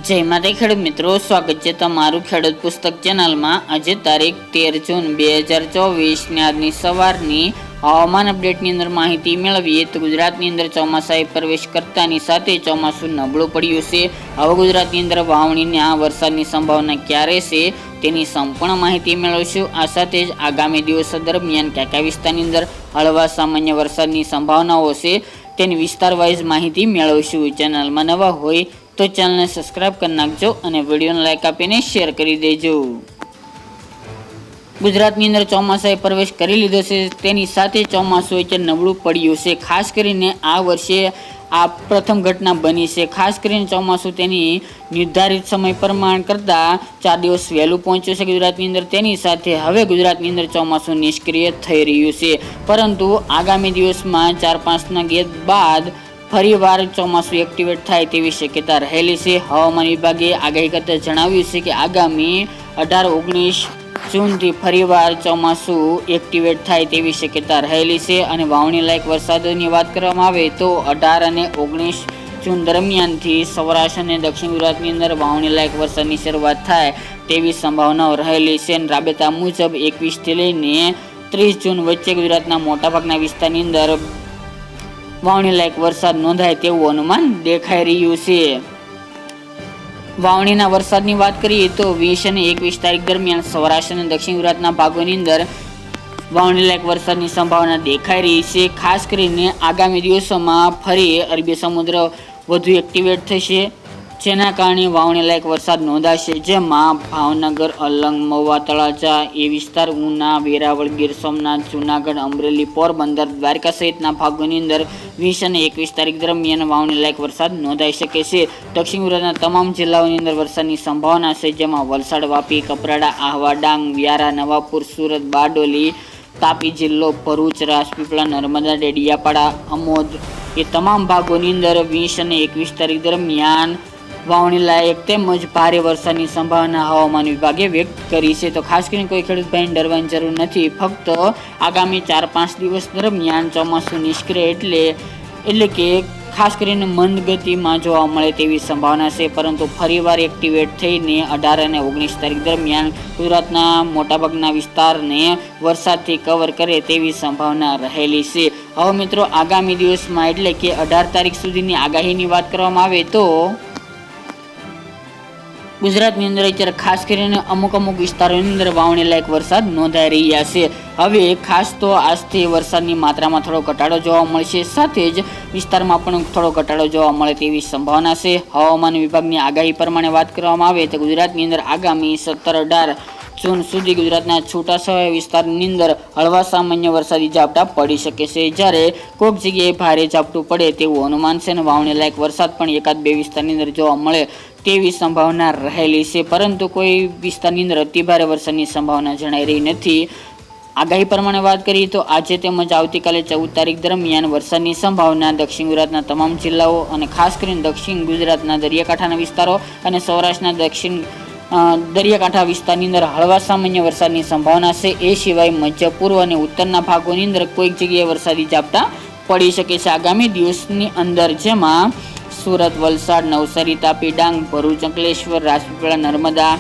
જય માતા ખેડૂત મિત્રો, સ્વાગત છે તમારું ખેડૂત પુસ્તક ચેનલમાં। આજે તારીખ 13 જૂન 2024 ને આજની સવારની હવામાન અપડેટની અંદર માહિતી મેળવીએ તો ગુજરાતની અંદર ચોમાસાએ પ્રવેશ કરતાની સાથે ચોમાસું નબળું પડ્યું છે। હવે ગુજરાતની અંદર વાવણીના વરસાદની સંભાવના ક્યારે છે તેની સંપૂર્ણ માહિતી મેળવશું। આ સાથે જ આગામી દિવસો દરમિયાન કયા કયા વિસ્તારની અંદર હળવા સામાન્ય વરસાદની સંભાવનાઓ છે તેની વિસ્તાર વાઇઝ માહિતી મેળવશું। ચેનલમાં નવા હોય તો ચેનલને સબસ્ક્રાઇબ કરી નાખજો અને વિડીયોને લાઇક આપીને શેર કરી દેજો। ગુજરાતની અંદર ચોમાસાએ પ્રવેશ કરી લીધો છે, તેની સાથે ચોમાસું એટલે નબળું પડ્યું છે। ખાસ કરીને આ વર્ષે આ પ્રથમ ઘટના બની છે। ખાસ કરીને ચોમાસું તેની નિર્ધારિત સમય પ્રમાણ કરતાં 4 દિવસ વહેલું પહોંચ્યું છે ગુજરાતની અંદર। તેની સાથે હવે ગુજરાતની અંદર ચોમાસું નિષ્ક્રિય થઈ રહ્યું છે, પરંતુ આગામી દિવસમાં 4-5ના ગેપ બાદ ફરીવાર ચોમાસું એક્ટિવેટ થાય તેવી શક્યતા રહેલી છે। હવામાન વિભાગે આગાહી કરતા જણાવ્યું છે કે આગામી 18-19 જૂનથી ફરીવાર ચોમાસું એક્ટિવેટ થાય તેવી શક્યતા રહેલી છે। અને વાવણી લાયક વરસાદની વાત કરવામાં આવે તો 18 અને 19 જૂન દરમિયાનથી સૌરાષ્ટ્ર અને દક્ષિણ ગુજરાતની અંદર વાવણી લાયક વરસાદની શરૂઆત થાય તેવી સંભાવનાઓ રહેલી છે। રાબેતા મુજબ 21 થી લઈને 30 જૂન વચ્ચે ગુજરાતના મોટાભાગના વિસ્તારની અંદર વાવણી લાયક વરસાદ નોંધાય તેવું અનુમાન દેખાઈ રહ્યું છે। વાવણીના વરસાદની વાત કરીએ તો 20 અને 21 તારીખ દરમિયાન સૌરાષ્ટ્ર અને દક્ષિણ ગુજરાતના ભાગોની અંદર વાવણી લાયક વરસાદની સંભાવના દેખાઈ રહી છે। ખાસ કરીને આગામી દિવસોમાં ફરી અરબી સમુદ્ર વધુ એક્ટિવેટ થશે, જેના કારણે વાવણી લાયક વરસાદ નોંધાશે, જેમાં ભાવનગર, અલંગ, મહુવા, તળાજા એ વિસ્તાર, ઉના, વેરાવળ, ગીર સોમનાથ, જૂનાગઢ, અમરેલી, પોરબંદર, દ્વારકા સહિતના ભાગોની અંદર 20 અને 21 તારીખ દરમિયાન વાવણી લાયક વરસાદ નોંધાઈ શકે છે। દક્ષિણ ગુજરાતના તમામ જિલ્લાઓની અંદર વરસાદની સંભાવના છે, જેમાં વલસાડ, વાપી, કપરાડા, આહવા, ડાંગ, વ્યારા, નવાપુર, સુરત, બારડોલી, તાપી જિલ્લો, ભરૂચ, રાજપીપળા, નર્મદા, ડેડિયાપાડા, અમોદ એ તમામ ભાગોની અંદર 20 અને 21 તારીખ દરમિયાન વાવણી લાયક તેમજ ભારે વરસાદની સંભાવના હવામાન વિભાગે વ્યક્ત કરી છે। તો ખાસ કરીને કોઈ ખેડૂત ભાઈને ડરવાની જરૂર નથી, ફક્ત આગામી 4-5 દિવસ દરમિયાન ચોમાસું નિષ્ક્રિય એટલે કે ખાસ કરીને મંદ ગતિમાં જોવા મળે તેવી સંભાવના છે, પરંતુ ફરીવાર એક્ટિવેટ થઈને 18 અને 19 તારીખ દરમિયાન ગુજરાતના મોટાભાગના વિસ્તારને વરસાદથી કવર કરે તેવી સંભાવના રહેલી છે। હવે મિત્રો આગામી દિવસમાં એટલે કે 18 તારીખ સુધીની આગાહીની વાત કરવામાં આવે તો ગુજરાતની અંદર અત્યારે ખાસ કરીને અમુક વિસ્તારોની અંદર વાવણી લાયક વરસાદ નોંધાઈ રહ્યા છે। હવે ખાસ તો આજથી વરસાદની માત્રામાં થોડો ઘટાડો જોવા મળશે, સાથે જ વિસ્તારમાં પણ થોડો ઘટાડો જોવા મળે તેવી સંભાવના છે। હવામાન વિભાગની આગાહી પ્રમાણે વાત કરવામાં આવે તો ગુજરાતની અંદર આગામી 17-18 જૂન સુધી ગુજરાતના છૂટાછવાયા વિસ્તારની અંદર હળવા સામાન્ય વરસાદી ઝાપટા પડી શકે છે, જ્યારે કોઈક જગ્યાએ ભારે ઝાપટું પડે તેવું અનુમાન છે અને વાવણી લાયક વરસાદ પણ 1-2 વિસ્તારની અંદર જોવા મળે તેવી સંભાવના રહેલી છે, પરંતુ કોઈ વિસ્તારની અંદર અતિભારે વરસાદની સંભાવના જણાઈ રહી નથી। આગાહી પ્રમાણે વાત કરીએ તો આજે તેમજ આવતીકાલે 14 તારીખ દરમિયાન વરસાદની સંભાવના દક્ષિણ ગુજરાતના તમામ જિલ્લાઓ અને ખાસ કરીને દક્ષિણ ગુજરાતના દરિયાકાંઠાના વિસ્તારો અને સૌરાષ્ટ્રના દક્ષિણ દરિયાકાંઠા વિસ્તારની અંદર હળવા સામાન્ય વરસાદની સંભાવના છે। એ સિવાય મધ્ય પૂર્વ અને ઉત્તરના ભાગોની અંદર કોઈક જગ્યાએ વરસાદી ઝાપટા પડી શકે છે આગામી દિવસની અંદર, જેમાં સુરત, વલસાડ, નવસારી, તાપી, ડાંગ, ભરૂચ, અંકલેશ્વર, રાજપીપળા, નર્મદા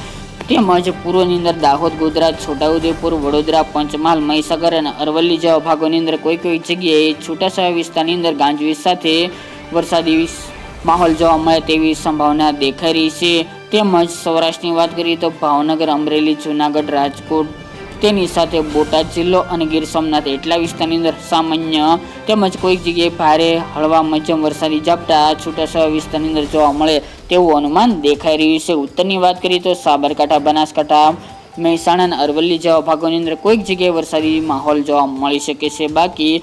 તેમજ પૂર્વની અંદર દાહોદ, ગોધરા, છોટાઉદેપુર, વડોદરા, પંચમહાલ, મહીસાગર અને અરવલ્લી જેવા ભાગોની અંદર કોઈ જગ્યાએ છૂટાછવાયા વિસ્તારની અંદર ગાજવીજ સાથે વરસાદી માહોલ જોવા મળે તેવી સંભાવના દેખાઈ રહી છે। તેમજ સૌરાષ્ટ્રની વાત કરીએ તો ભાવનગર, અમરેલી, જૂનાગઢ, રાજકોટ તેની સાથે બોટાદ જિલ્લો અને ગીર સોમનાથ એટલા વિસ્તારની અંદર સામાન્ય તેમજ કોઈક જગ્યાએ ભારે હળવા મધ્યમ વરસાદી ઝાપટા છૂટાછવાયા વિસ્તારની અંદર જોવા મળે તેવું અનુમાન દેખાઈ રહ્યું છે। ઉત્તરની વાત કરીએ તો સાબરકાંઠા, બનાસકાંઠા, મહેસાણા અને અરવલ્લી જેવા ભાગોની અંદર કોઈક જગ્યાએ વરસાદી માહોલ જોવા મળી શકે છે, બાકી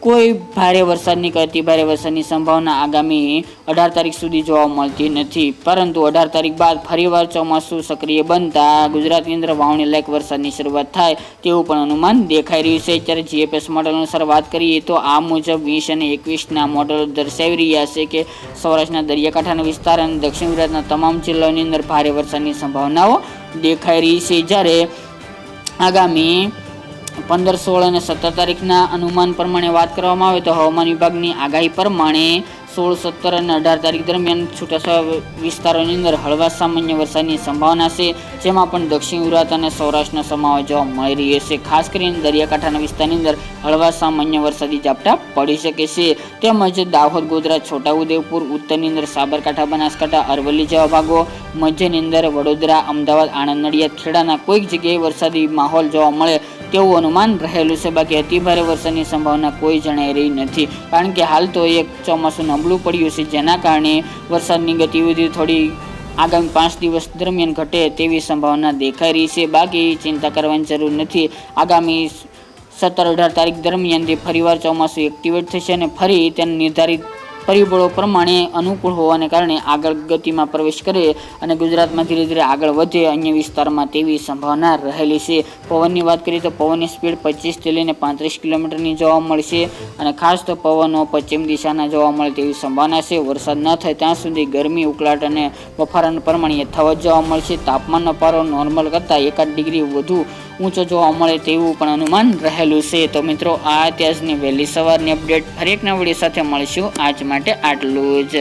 કોઈ ભારે વરસાદની કે અતિ ભારે વરસાદની સંભાવના આગામી 18 તારીખ સુધી જોવા મળતી નથી, પરંતુ 18 તારીખ બાદ ફરીવાર ચોમાસું સક્રિય બનતા ગુજરાતની અંદર વાવણી લાયક વરસાદની શરૂઆત થાય તેવું પણ અનુમાન દેખાઈ રહ્યું છે। ત્યારે જીએપીએસ મોડેલ અનુસાર વાત કરીએ તો આ મુજબ 20 અને 21ના મોડેલો દર્શાવી રહ્યા છે કે સૌરાષ્ટ્રના દરિયાકાંઠાના વિસ્તાર અને દક્ષિણ ગુજરાતના તમામ જિલ્લાઓની અંદર ભારે વરસાદની સંભાવનાઓ દેખાઈ રહી છે, જ્યારે આગામી 15, 16 અને 17 તારીખના અનુમાન પ્રમાણે વાત કરવામાં આવે તો હવામાન વિભાગની આગાહી પ્રમાણે 16, 17 અને 18 તારીખ દરમિયાન છૂટાછવાયા વિસ્તારોની અંદર હળવા સામાન્ય વરસાદની સંભાવના છે, જેમાં પણ દક્ષિણ ગુજરાત અને સૌરાષ્ટ્રનો સમાવેશ જોવા મળી રહ્યો છે. ખાસ કરીને દરિયાકાંઠાના વિસ્તારની અંદર હળવા સામાન્ય વરસાદી ઝાપટા પડી શકે છે. તેમજ દાહોદ, ગોધરા, છોટાઉદેપુર, ઉત્તરની અંદર સાબરકાંઠા, બનાસકાંઠા, અરવલ્લી જેવા ભાગો, મધ્યની અંદર વડોદરા, અમદાવાદ, આણંદ, નડિયાદ, ખેડાના કોઈક જગ્યાએ વરસાદી માહોલ જોવા મળે તેવું અનુમાન રહેલું છે. બાકી અતિભારે વરસાદની સંભાવના કોઈ જણાઈ રહી નથી, કારણ કે હાલ તો એક ચોમાસું નબળું પડ્યું છે, જેના કારણે વરસાદની ગતિવિધિ થોડી આગામી 5 દિવસ દરમિયાન ઘટે તેવી સંભાવના દેખાઈ રહી છે. બાકી ચિંતા કરવાની જરૂર નથી. આગામી 17, 18 તારીખ દરમિયાન તે ફરીવાર ચોમાસું એક્ટિવેટ થશે અને ફરી તેના નિર્ધારિત પરિબળો પ્રમાણે અનુકૂળ હોવાને કારણે આગળ ગતિમાં પ્રવેશ કરે અને ગુજરાતમાં ધીરે ધીરે આગળ વધે અન્ય વિસ્તારમાં તેવી સંભાવના રહેલી છે. પવનની વાત કરીએ તો પવનની સ્પીડ 25 થી લઈને 35 કિલોમીટરની જોવા મળશે અને ખાસ તો પવનો પશ્ચિમ દિશાના જોવા મળે તેવી સંભાવના છે. વરસાદ ન થાય ત્યાં સુધી ગરમી, ઉકળાટ અને બફારાનું પ્રમાણ યથાવત જોવા મળશે. તાપમાનનો પારો નોર્મલ કરતાં 1 ડિગ્રી વધુ ઊંચો જોવા મળે તેવું પણ અનુમાન રહેલું છે. તો મિત્રો, આ અત્યારની વહેલી સવારની અપડેટ. ફરી એક નવા વિડીયો સાથે મળીશું. આજ માટે આટલું જ.